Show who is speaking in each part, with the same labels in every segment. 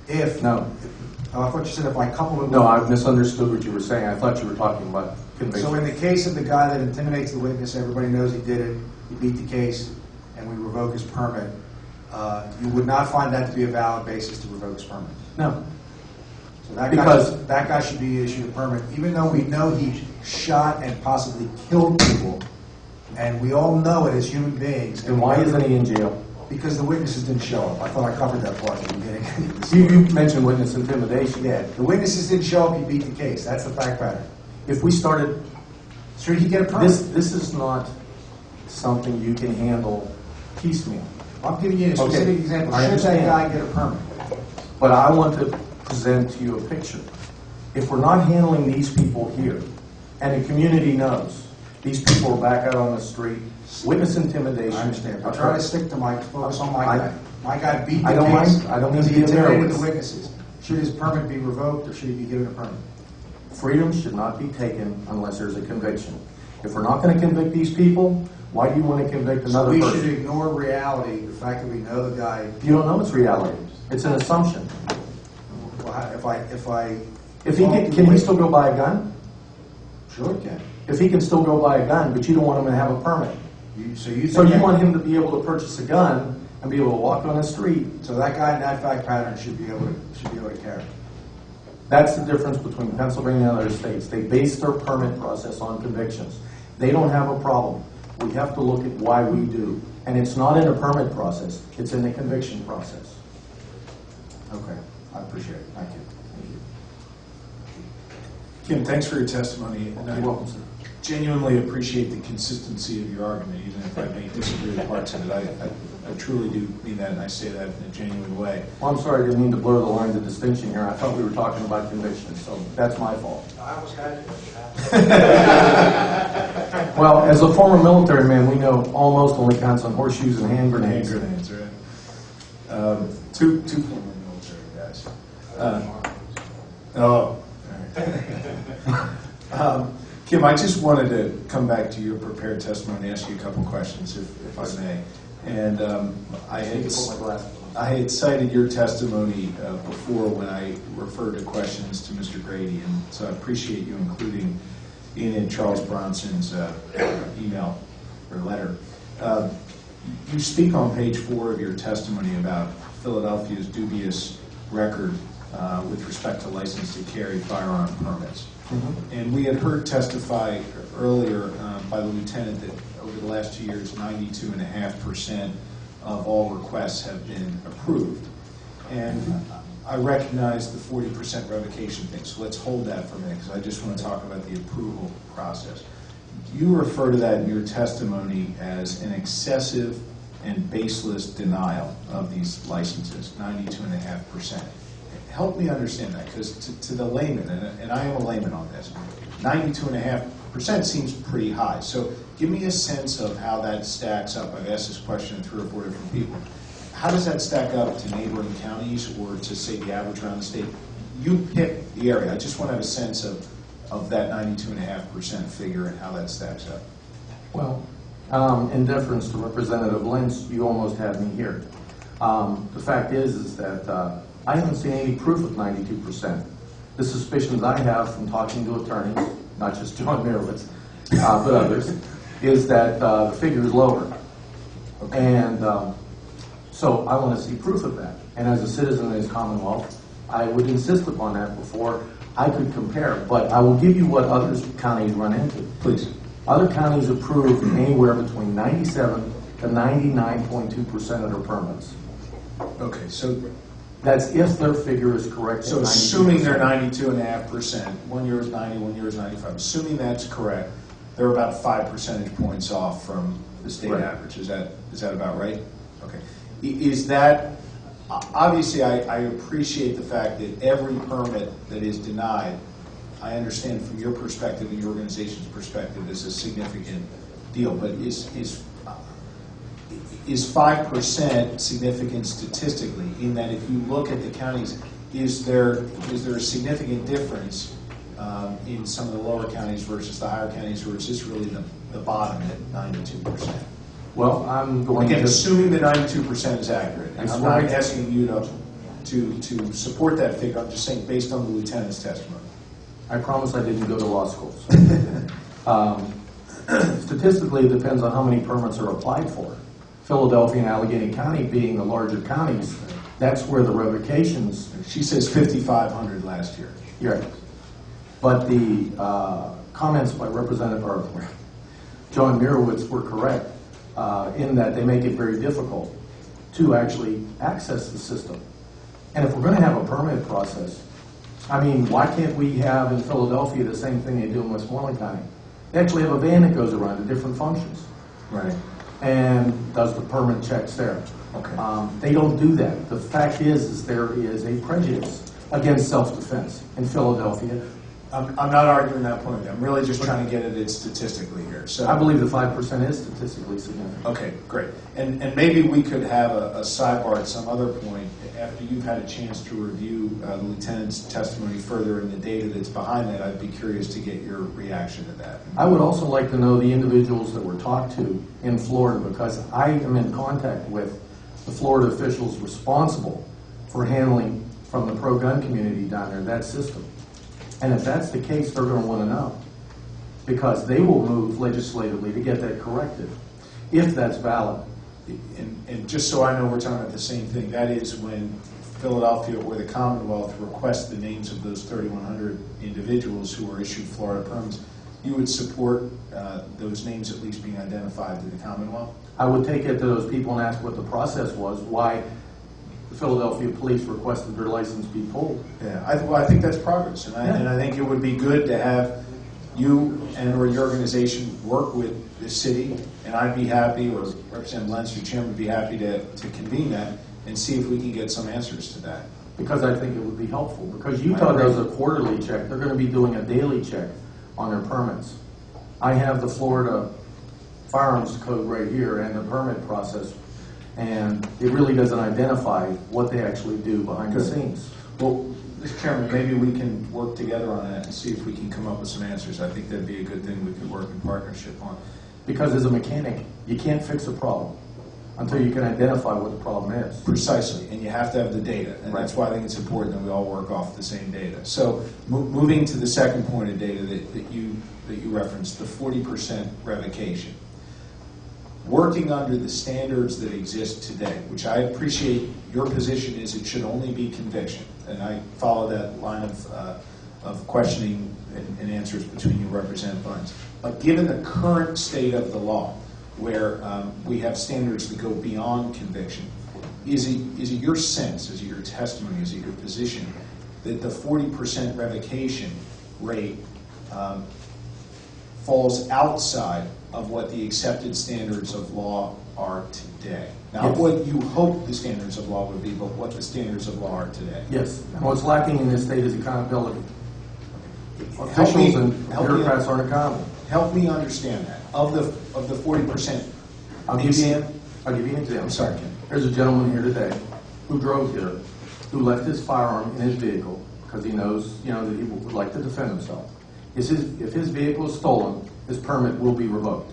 Speaker 1: If
Speaker 2: No.
Speaker 1: Oh, I thought you said if I couple it.
Speaker 2: No, I've misunderstood what you were saying. I thought you were talking about conviction.
Speaker 1: So in the case of the guy that intimidates the witness, everybody knows he did it, he beat the case, and we revoke his permit, you would not find that to be a valid basis to revoke his permit?
Speaker 2: No.
Speaker 1: So that guy should be issued a permit, even though we know he shot and possibly killed people, and we all know it as human beings.
Speaker 2: Then why isn't he in jail?
Speaker 1: Because the witnesses didn't show up. I thought I covered that part at the beginning.
Speaker 2: You mentioned witness intimidation.
Speaker 1: Yeah, the witnesses didn't show up, he beat the case. That's the fact pattern.
Speaker 2: If we started...
Speaker 1: Should he get a permit?
Speaker 2: This is not something you can handle piecemeal.
Speaker 1: I'm giving you a specific example. Should that guy get a permit?
Speaker 2: But I want to present to you a picture. If we're not handling these people here, and the community knows, these people are back out on the street, witness intimidation.
Speaker 1: I understand. I'm trying to stick to focus on my guy. My guy beat the
Speaker 2: I don't
Speaker 1: case
Speaker 2: mind. I don't
Speaker 1: because
Speaker 2: mean
Speaker 1: he
Speaker 2: to be
Speaker 1: intimidated
Speaker 2: embarrassed.
Speaker 1: the witnesses. Should his permit be revoked, or should he be given a permit?
Speaker 2: Freedom should not be taken unless there's a conviction. If we're not going to convict these people, why do you want to convict another
Speaker 1: So we
Speaker 2: person?
Speaker 1: should ignore reality, the fact that we know the guy.
Speaker 2: You don't know it's reality. It's an assumption.
Speaker 1: Well,
Speaker 2: If he can he still go buy a gun?
Speaker 1: Sure he can.
Speaker 2: If he can still go buy a gun, but you don't want him to have a permit. So you want him to be able to purchase a gun and be able to walk on the street.
Speaker 1: So that guy in that fact pattern should be able to carry.
Speaker 2: That's the difference between Pennsylvania and other states. They base their permit process on convictions. They don't have a problem. We have to look at why we do. And it's not in the permit process. It's in the conviction process.
Speaker 1: Okay. I appreciate it. Thank you.
Speaker 3: Kim, thanks for your testimony. And
Speaker 2: You're welcome, sir.
Speaker 3: genuinely appreciate the consistency of your argument, even if I may disagree with parts of it. I truly do mean that, and I say that in a genuine way.
Speaker 2: Well, I'm sorry, I didn't mean to blur the lines of distinction here. I thought we were talking about convictions, so that's my fault.
Speaker 1: I almost had it.
Speaker 2: Well, as a former military man, we know almost only counts on horseshoes and hand grenades.
Speaker 3: Hand grenades, right? Two former military guys. All right. Kim, I just wanted to come back to your prepared testimony and ask you a couple questions, if I may. And I had cited your testimony before when I referred to questions to Mr. Grady, and so I appreciate you including in Charles Bronson's email or letter. You speak on page 4 of your testimony about Philadelphia's dubious record with respect to license to carry firearm permits. Mm-hmm. And we had heard testify earlier by the lieutenant that over the last 2 years, 92.5% of all requests have been approved. And I recognize the 40% revocation thing, so let's hold that for a minute, because I just want to talk about the approval process. You refer to that in your testimony as an excessive and baseless denial of these licenses, 92.5%. Help me understand that, because to the layman, and I am a layman on this, 92.5% seems pretty high. So give me a sense of how that stacks up. I've asked this question to 3 or 4 different people. How does that stack up to neighboring counties or to, say, the average around the state? You pick the area. I just want to have a sense of that 92.5% figure and how that stacks up.
Speaker 2: Well, in deference to Representative Lentz, you almost had me here. The fact is that I haven't seen any proof of 92%. The suspicions I have from talking to attorneys, not just John Mirowitz, but others, is that the figure is lower. Okay. And so I want to see proof of that. And as a citizen of this Commonwealth, I would insist upon that before I could compare. But I will give you what other counties run into.
Speaker 3: Please.
Speaker 2: Other counties approve anywhere between 97 to 99.2% of their permits.
Speaker 3: Okay, so
Speaker 2: that's if their figure is correct.
Speaker 3: So assuming they're 92.5%, 1 year is 90, 1 year is 95. Assuming that's correct, they're about 5 percentage points off from the state average. Is that about right? Okay. Is that obviously? I appreciate the fact that every permit that is denied, I understand from your perspective and your organization's perspective, is a significant deal. But is 5% significant statistically, in that if you look at the counties, is there a significant difference in some of the lower counties versus the higher counties, or is this really the bottom at 92%?
Speaker 2: Well, I'm going
Speaker 3: again,
Speaker 2: to...
Speaker 3: assuming that 92% is accurate, and I'm not asking you to to support that figure. I'm just saying based on the lieutenant's testimony.
Speaker 2: I promise I didn't go to law school. Statistically, it depends on how many permits are applied for. Philadelphia and Allegheny County being the larger counties, that's where the revocations.
Speaker 3: She says 5,500 last year.
Speaker 2: Yeah. But the comments by Representative John Mirowitz were correct in that they make it very difficult to actually access the system. And if we're going to have a permit process, I mean, why can't we have in Philadelphia the same thing they do in Westmoreland County? They actually have a van that goes around to different functions.
Speaker 3: Right.
Speaker 2: And does the permit checks there.
Speaker 3: Okay.
Speaker 2: They don't do that. The fact is there is a prejudice against self-defense in Philadelphia.
Speaker 3: I'm not arguing that point. I'm really just trying to get at it statistically here. So
Speaker 2: I believe the 5% is statistically significant.
Speaker 3: Okay, great. And maybe we could have a sidebar at some other point after you've had a chance to review the lieutenant's testimony further and the data that's behind that. I'd be curious to get your reaction to that.
Speaker 2: I would also like to know the individuals that were talked to in Florida, because I am in contact with the Florida officials responsible for handling from the pro-gun community down there that system. And if that's the case, they're going to want to know, because they will move legislatively to get that corrected, if that's valid.
Speaker 3: And just so I know we're talking about the same thing, that is when Philadelphia or the Commonwealth requests the names of those 3,100 individuals who were issued Florida permits, you would support those names at least being identified to the Commonwealth?
Speaker 2: I would take it to those people and ask what the process was, why the Philadelphia police requested their license be pulled.
Speaker 3: Yeah, I think that's progress, and I think it would be good to have you and or your organization work with the city, and I'd be happy, or Representative Lentz, your chairman, would be happy to convene that and see if we can get some answers to that.
Speaker 2: Because I think it would be helpful. Because Utah does a quarterly check. They're going to be doing a daily check on their permits. I have the Florida Firearms Code right here and the permit process, and it really doesn't identify what they actually do behind the scenes.
Speaker 3: Well, Mr. Chairman, maybe we can work together on that and see if we can come up with some answers. I think that'd be a good thing we could work in partnership on.
Speaker 2: Because as a mechanic, you can't fix a problem until you can identify what the problem is.
Speaker 3: Precisely, and you have to have the data, and
Speaker 2: Right.
Speaker 3: that's why I think it's important that we all work off the same data. So, moving to the second point of data that you referenced, the 40% revocation. Working under the standards that exist today, which I appreciate your position is it should only be conviction, and I follow that line of questioning and answers between you, Representative Barnes. But given the current state of the law, where we have standards that go beyond conviction, is it your sense, is it your testimony, is it your position that the 40% revocation rate falls outside of what the accepted standards of law are today? Not
Speaker 2: Yes.
Speaker 3: what you hope the standards of law would be, but what the standards of law are today.
Speaker 2: Yes, and what's lacking in this state is accountability. Officials and bureaucrats aren't accountable.
Speaker 3: Help me understand that. Of the 40%,
Speaker 2: I'll give you an example.
Speaker 3: I'm sorry, Ken.
Speaker 2: There's a gentleman here today who drove here, who left his firearm in his vehicle because he knows, that he would like to defend himself. If his vehicle is stolen, his permit will be revoked.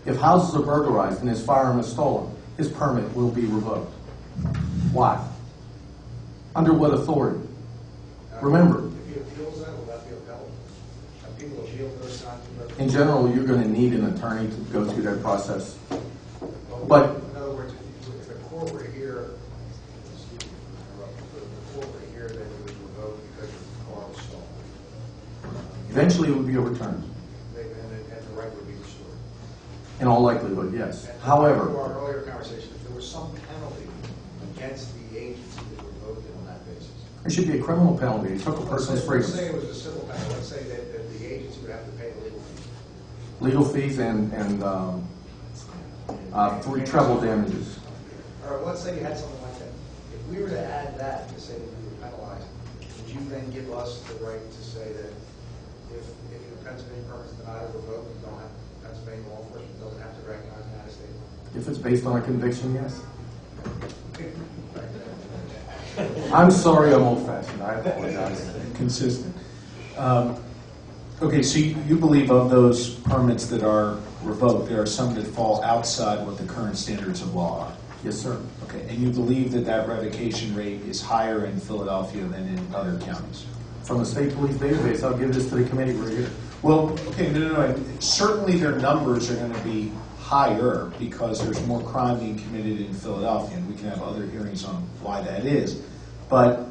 Speaker 2: If houses are burglarized and his firearm is stolen, his permit will be revoked. Why? Under what authority? Remember,
Speaker 1: If he appeals that, will that be upheld? Have people appeal those kinds of...
Speaker 2: in general, you're going to need an attorney to go through that process. But
Speaker 1: in other words, if the court were to hear, excuse me, if the court were to hear that it was revoked because your car was stolen,
Speaker 2: eventually it would be overturned.
Speaker 1: and the right would be restored.
Speaker 2: In all likelihood, yes.
Speaker 1: And to
Speaker 2: However,
Speaker 1: our earlier conversation, if there was some penalty against the agency that revoked it on that basis.
Speaker 2: there should be a criminal penalty. It took a person's
Speaker 1: Let's say
Speaker 2: freedom.
Speaker 1: it was a civil penalty. Let's say that the agency would have to pay legal fees.
Speaker 2: Legal fees and treble damages.
Speaker 1: Or let's say you had something like that. If we were to add that to say that we were penalized, would you then give us the right to say that if your Pennsylvania permit is denied or revoked, you don't have, Pennsylvania law enforcement doesn't have to recognize that as state law?
Speaker 2: If it's based on a conviction, yes. I'm sorry I'm old-fashioned. I apologize.
Speaker 3: Consistent. Okay, so you believe of those permits that are revoked, there are some that fall outside what the current standards of law are?
Speaker 2: Yes, sir.
Speaker 3: Okay, and you believe that that revocation rate is higher in Philadelphia than in other counties?
Speaker 2: From the state police database, I'll give this to the committee right here.
Speaker 3: Well, okay, no. Certainly their numbers are going to be higher because there's more crime being committed in Philadelphia, and we can have other hearings on why that is. But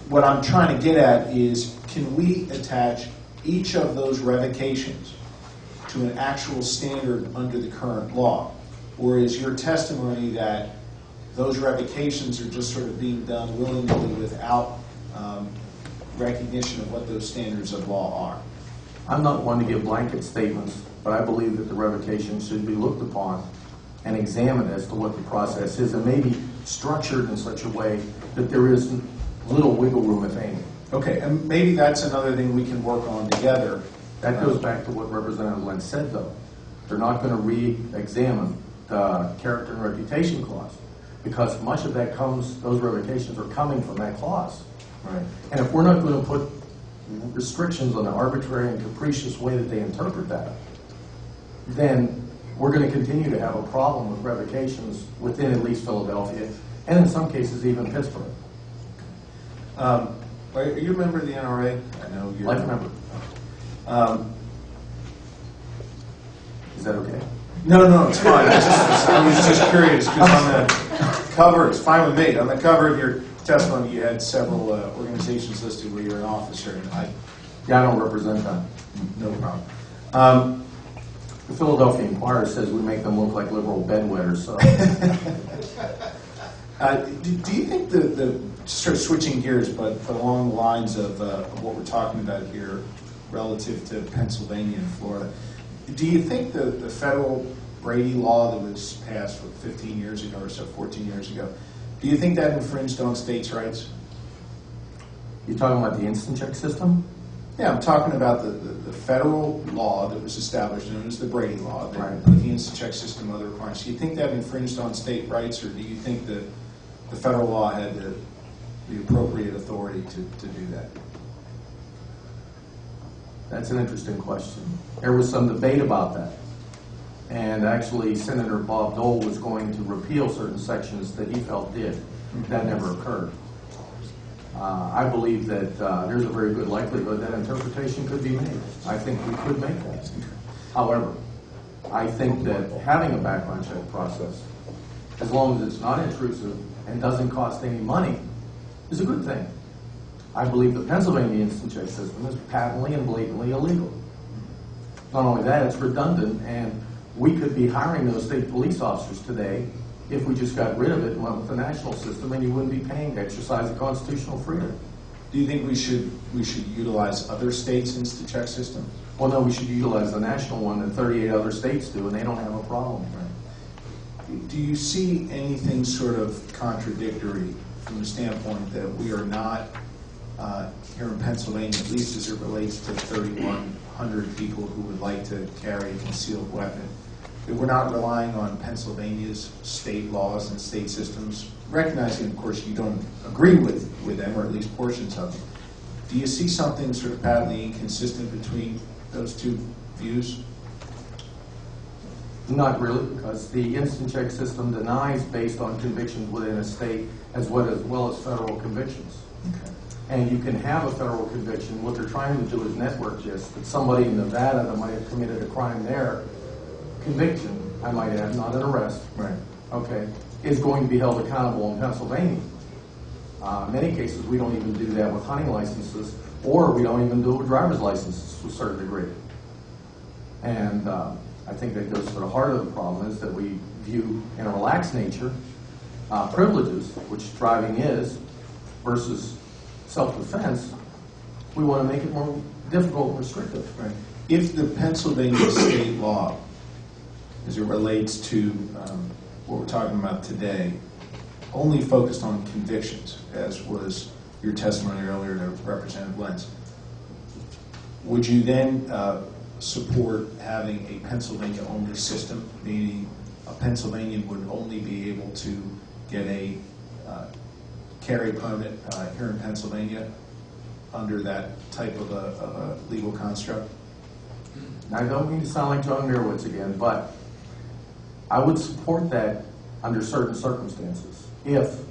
Speaker 3: what I'm trying to get at is, can we attach each of those revocations to an actual standard under the current law? Or is your testimony that those revocations are just sort of being done willingly without recognition of what those standards of law are?
Speaker 2: I'm not one to give blanket statements, but I believe that the revocation should be looked upon and examined as to what the process is, and maybe structured in such a way that there is little wiggle room, if any.
Speaker 3: Okay, and maybe that's another thing we can work on together.
Speaker 2: That goes back to what Representative Lentz said, though. They're not going to re-examine the character and reputation clause, because much of that those revocations are coming from that clause.
Speaker 3: Right.
Speaker 2: And if we're not going to put restrictions on the arbitrary and capricious way that they interpret that, then we're going to continue to have a problem with revocations within at least Philadelphia, and in some cases even Pittsburgh.
Speaker 3: Are you a member of the NRA? I know you're
Speaker 2: Life member. Is that okay?
Speaker 3: No, it's fine. I was just curious because on the cover, it's fine with me. On the cover of your testimony, you had several organizations listed where you're an officer, and I
Speaker 2: don't represent them.
Speaker 3: no problem.
Speaker 2: The Philadelphia Inquirer says we make them look like liberal bedwetters. So,
Speaker 3: do you think the sort of switching gears, but along the lines of what we're talking about here, relative to Pennsylvania and Florida, do you think the federal Brady law that was passed 15 years ago or so, 14 years ago, do you think that infringed on states' rights?
Speaker 2: you're talking about the instant check system?
Speaker 3: Yeah, I'm talking about the federal law that was established, known as the Brady Law, that
Speaker 2: Right.
Speaker 3: put the instant check system other requirements. Do you think that infringed on state rights, or do you think that the federal law had the appropriate authority to do that?
Speaker 2: That's an interesting question. There was some debate about that. And actually, Senator Bob Dole was going to repeal certain sections that he felt did. That never occurred. I believe that there's a very good likelihood that interpretation could be made. I think we could make that. However, I think that having a background check process, as long as it's not intrusive and doesn't cost any money, is a good thing. I believe the Pennsylvania instant check system is patently and blatantly illegal. Not only that, it's redundant, and we could be hiring those state police officers today if we just got rid of it and went with the national system, and you wouldn't be paying to exercise the constitutional freedom.
Speaker 3: Do you think we should utilize other states' instant check systems?
Speaker 2: Well, no, we should utilize the national one that 38 other states do, and they don't have a problem.
Speaker 3: Do you see anything sort of contradictory from the standpoint that we are not, here in Pennsylvania, at least as it relates to 3,100 people who would like to carry a concealed weapon, that we're not relying on Pennsylvania's state laws and state systems, recognizing, of course, you don't agree with them, or at least portions of them. Do you see something sort of patently inconsistent between those two views?
Speaker 2: Not really, because the instant check system denies based on convictions within a state as well as federal convictions.
Speaker 3: Okay.
Speaker 2: And you can have a federal conviction. What they're trying to do is network just that somebody in Nevada that might have committed a crime there, conviction, I might add, not an arrest,
Speaker 3: Right.
Speaker 2: okay, is going to be held accountable in Pennsylvania. In many cases, we don't even do that with hunting licenses, or we don't even do it with driver's licenses to a certain degree. And I think that goes to the heart of the problem, is that we view in a relaxed nature privileges, which driving is, versus self-defense. We want to make it more difficult and restrictive.
Speaker 3: Right. If the Pennsylvania state law, as it relates to what we're talking about today, only focused on convictions, as was your testimony earlier to Representative Lentz, would you then support having a Pennsylvania-only system, meaning a Pennsylvanian would only be able to get a carry permit here in Pennsylvania under that type of a legal construct?
Speaker 2: Now, I don't mean to sound like John Mirowitz again, but I would support that under certain circumstances, if